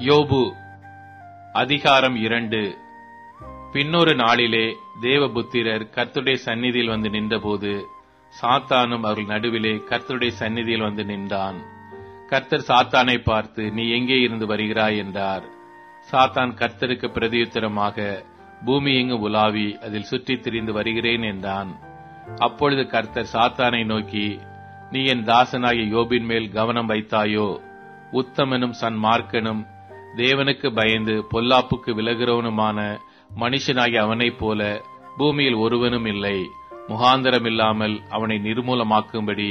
யோபு அதிகாரம் 2. பின்னொரு நாளிலே தேவபுத்திரர் கர்த்தருடைய சந்நிதியில் வந்து நின்றபோது சாத்தானும் அவர்கள் நடுவிலே கர்த்தருடைய சந்நிதியில் வந்து நின்றான். கர்த்தர் சாத்தானை பார்த்து, நீ எங்கே இருந்து வருகிறாய் என்றார். சாத்தான் கர்த்தருக்கு பிரதியுத்தரமாக, பூமி எங்கு உலாவி அதில் சுற்றித் திரிந்து வருகிறேன் என்றான். அப்பொழுது கர்த்தர் சாத்தானை நோக்கி, நீ என் தாசனாகிய யோபின் மேல் கவனம் வைத்தாயோ? உத்தமனும் சன்மார்க்கனும் தேவனுக்கு பயந்து பொல்லாப்புக்கு விலகிறவனுமான மனுஷனாகிய அவனைப் போல பூமியில் ஒருவனும் இல்லை. முகாந்தரமில்லாமல் அவனை நிர்மூலமாக்கும்படி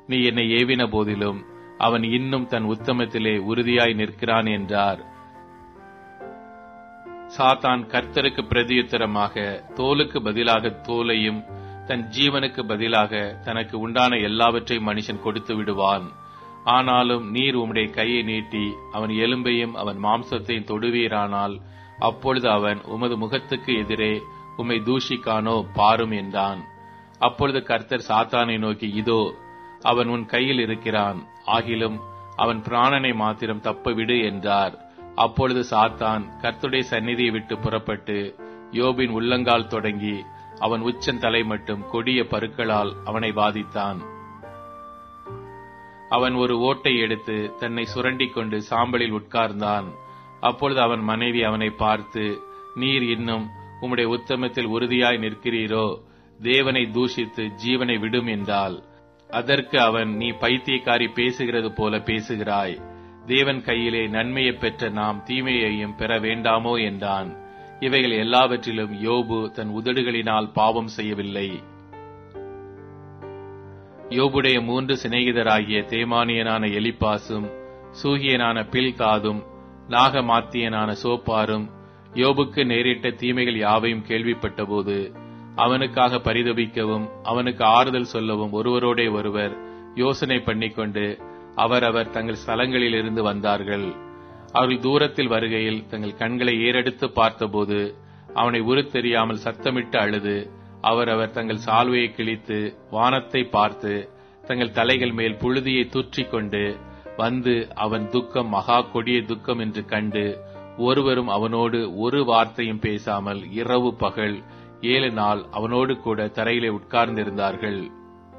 நீ என்னை ஏவின போதிலும் அவன் இன்னும் தன் உத்தமத்திலே உறுதியாய் நிற்கிறான் என்றார். சாத்தான் கர்த்தருக்கு பிரதியுத்தரமாக, தோலுக்கு பதிலாக தோலையும் தன் ஜீவனுக்கு பதிலாக தனக்கு உண்டான எல்லாவற்றையும் மனுஷன் கொடுத்து விடுவான். ஆனாலும் நீர் உம்முடைய கையை நீட்டி அவன் எலும்பையும் அவன் மாம்சத்தையும் தொடுவீரானால் அப்பொழுது அவன் உமது முகத்துக்கு எதிரே உம்மை தூஷிக்கானோ பாரும் என்றான். அப்பொழுது கர்த்தர் சாத்தானை நோக்கி, இதோ அவன் உன் கையில் இருக்கிறான், ஆகிலும் அவன் பிராணனை மாத்திரம் தப்ப விடு என்றார். அப்பொழுது சாத்தான் கர்த்தருடைய சந்நிதியை விட்டு புறப்பட்டு யோபின் உள்ளங்கால் தொடங்கி அவன் உச்சந்தலை மட்டும் கொடிய பருக்களால் அவனை பாதித்தான். அவன் ஒரு ஓட்டை எடுத்து தன்னை சுரண்டிக் கொண்டு சாம்பலில் உட்கார்ந்தான். அப்பொழுது அவன் மனைவி அவனை பார்த்து, நீர் இன்னும் உம்முடைய உத்தமத்தில் உறுதியாய் நிற்கிறீரோ? தேவனை தூஷித்து ஜீவனை விடும் என்றாள். அதற்கு அவன், நீ பைத்தியக்காரி பேசுகிறது போல பேசுகிறாய். தேவன் கையிலே நன்மையை பெற்ற நாம் தீமையையும் பெற வேண்டாமோ என்றான். இவைகள் எல்லாவற்றிலும் யோபு தன் உதடுகளினால் பாவம் செய்யவில்லை. யோபுடைய 3 சிநேகிதராகிய தேமானியனான எலிப்பாசும் சூகியனான பில்காதும் நாகமாத்தியனான சோப்பாரும் யோபுக்கு நேரிட்ட தீமைகள் யாவையும் கேள்விப்பட்டபோது அவனுக்காக பரிதபிக்கவும் அவனுக்கு ஆறுதல் சொல்லவும் ஒருவரோடே ஒருவர் யோசனை பண்ணிக்கொண்டு அவரவர் தங்கள் ஸ்தலங்களிலிருந்து வந்தார்கள். அவர்கள் தூரத்தில் வருகையில் தங்கள் கண்களை ஏறெடுத்து பார்த்தபோது அவனை உருத்தெரியாமல் சத்தமிட்டு அழுது அவரவர் தங்கள் சால்வையை கிழித்து வானத்தை பார்த்து தங்கள் தலைகள் மேல் புழுதியை தூற்றிக் கொண்டு வந்து அவன் துக்கம் மகா கொடிய துக்கம் என்று கண்டு ஒருவரும் அவனோடு ஒரு வார்த்தையும் பேசாமல் இரவு பகல் 7 நாள் அவனோடு கூட தரையிலே உட்கார்ந்திருந்தார்கள்.